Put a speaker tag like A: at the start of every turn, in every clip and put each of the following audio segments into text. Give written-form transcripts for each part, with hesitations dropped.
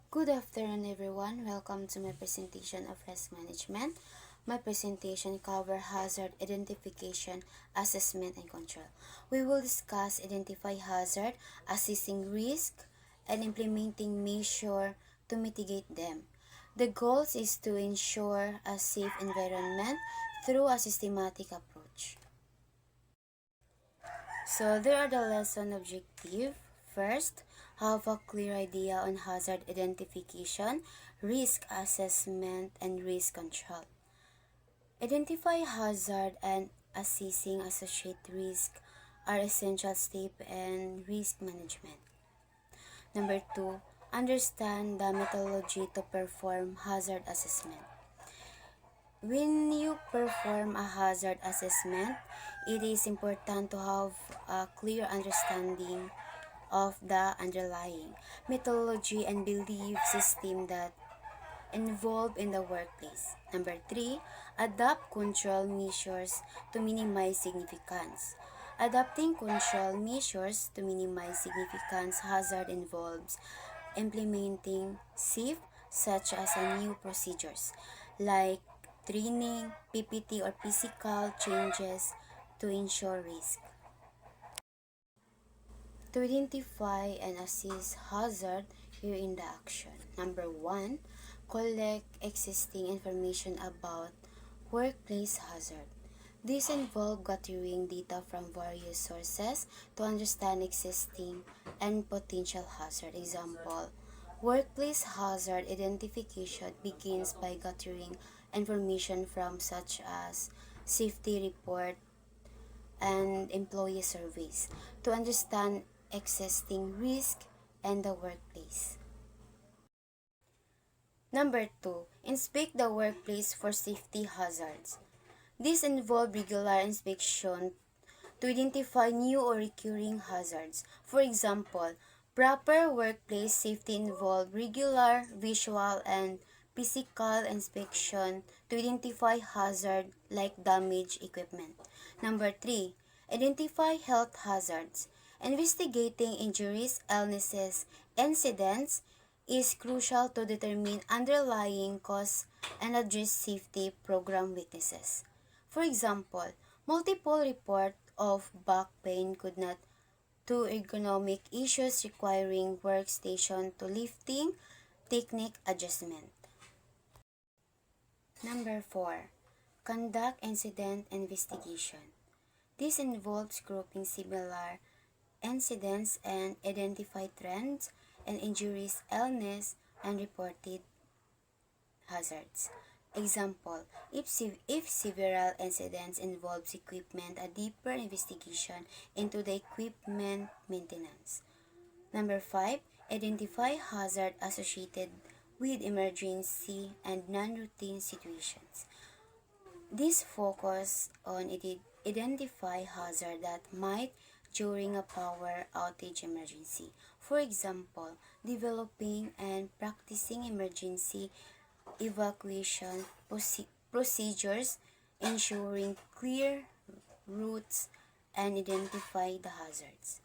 A: Good afternoon, everyone. Welcome to my presentation of risk management. My presentation covers hazard identification, assessment, and control. We will discuss identify hazard, assessing risk, and implementing measures to mitigate them. The goal is to ensure a safe environment through a systematic approach. So there are the lesson objective. First, have a clear idea on hazard identification, risk assessment, and risk control. Identify hazard and assessing associated risk are essential steps in risk management. Number 2, understand the methodology to perform hazard assessment. When you perform a hazard assessment, it is important to have a clear understanding of the underlying methodology and belief system that involved in the workplace. Number 3, adopt control measures to minimize significance. Adopting control measures to minimize significance hazard involves implementing safe such as a new procedures like training, PPT or physical changes to ensure risk. To identify and assess hazard, here in the action. Number 1, collect existing information about workplace hazard. This involves gathering data from various sources to understand existing and potential hazard. Example, workplace hazard identification begins by gathering information from such as safety report and employee surveys to understand existing risk in the workplace. Number 2, inspect the workplace for safety hazards. This involves regular inspection to identify new or recurring hazards. For example, proper workplace safety involves regular visual and physical inspection to identify hazards like damaged equipment. Number 3, identify health hazards. Investigating injuries, illnesses, incidents is crucial to determine underlying cause and address safety program weaknesses. For example, multiple reports of back pain could not to ergonomic issues requiring workstation to lifting technique adjustment. Number 4, conduct incident investigation. This involves grouping similar incidents and identify trends and injuries, illness, and reported hazards. Example, if several incidents involves equipment, a deeper investigation into the equipment maintenance. Number 5, identify hazard associated with emergency and non-routine situations. This focus on identify hazard that might during a power outage emergency. For example, developing and practicing emergency evacuation procedures, ensuring clear routes, and identify the hazards.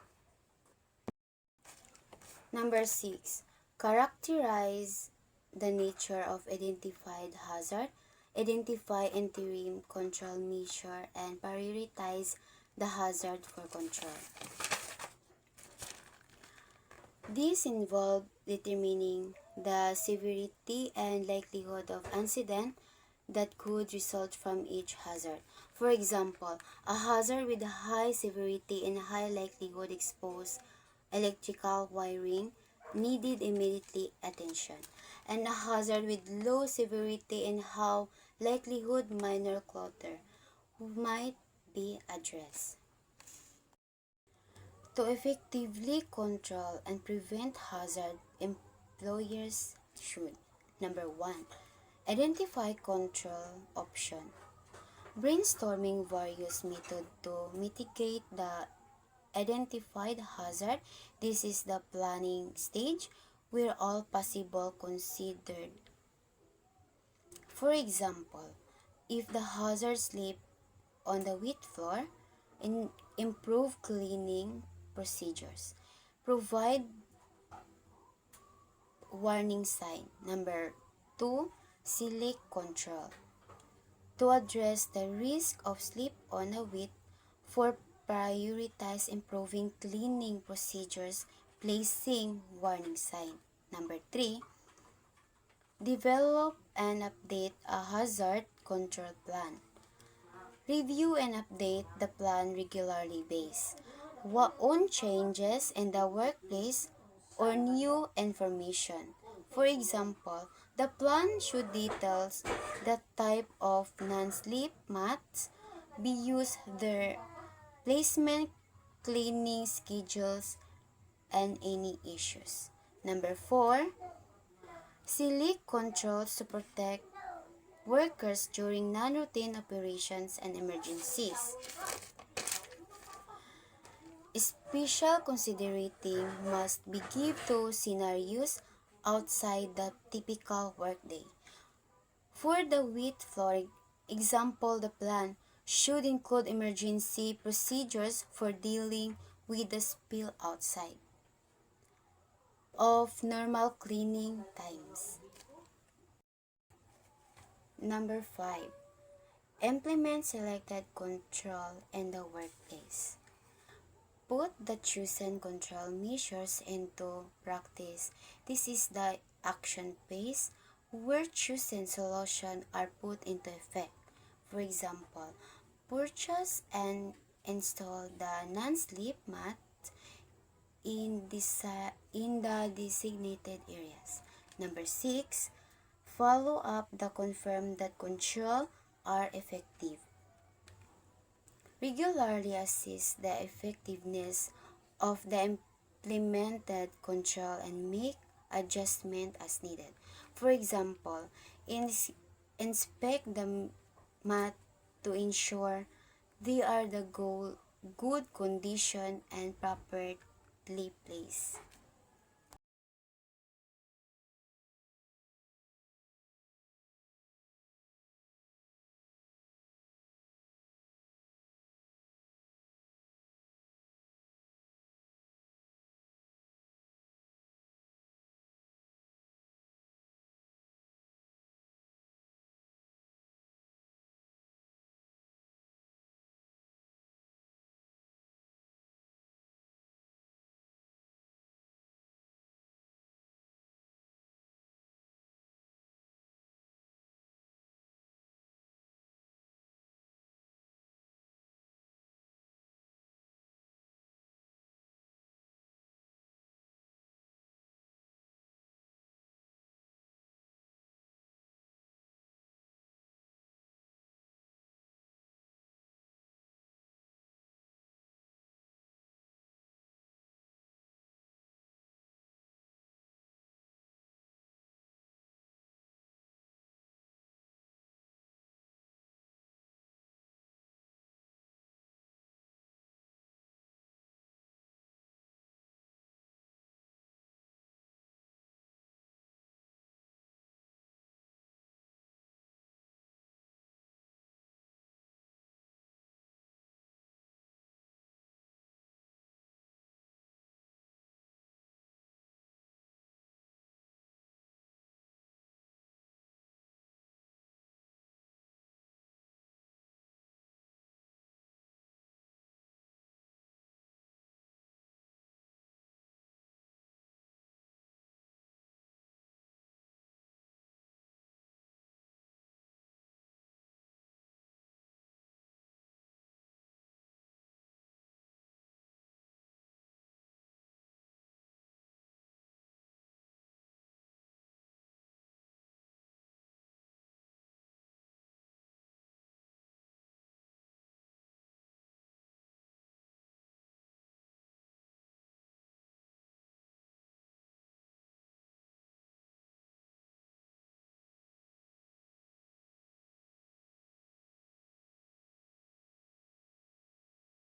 A: Number 6, characterize the nature of identified hazard, identify interim control measure, and prioritize the hazard for control. These involve determining the severity and likelihood of incident that could result from each hazard. For example, a hazard with high severity and high likelihood expose electrical wiring needed immediately attention, and a hazard with low severity and high likelihood minor clutter might be addressed. To effectively control and prevent hazard, employers should: Number 1, identify control option. Brainstorming various methods to mitigate the identified hazard. This is the planning stage where all possible considered. For example, if the hazard slip on the wet floor, improve cleaning procedures, provide warning sign. Number 2, sleep control. To address the risk of sleep on a week, 4, prioritize improving cleaning procedures, placing warning sign. Number 3, develop and update a hazard control plan. Review and update the plan regularly based on changes in the workplace or new information. For example, the plan should detail the type of non-sleep mats be used, their placement, cleaning schedules, and any issues. Number 4, select controls to protect workers during non-routine operations and emergencies. Special considerating must be given to scenarios outside the typical workday. For the wheat floor example, the plan should include emergency procedures for dealing with the spill outside of normal cleaning times. Number 5. Implement selected control in the workplace. Put the chosen control measures into practice. This is the action phase where chosen solutions are put into effect. For example, purchase and install the non-sleep mat in the designated areas. Number 6, follow up to confirm that control are effective. Regularly assess the effectiveness of the implemented control and make adjustment as needed. For example, inspect the mat to ensure they are the good condition and properly placed.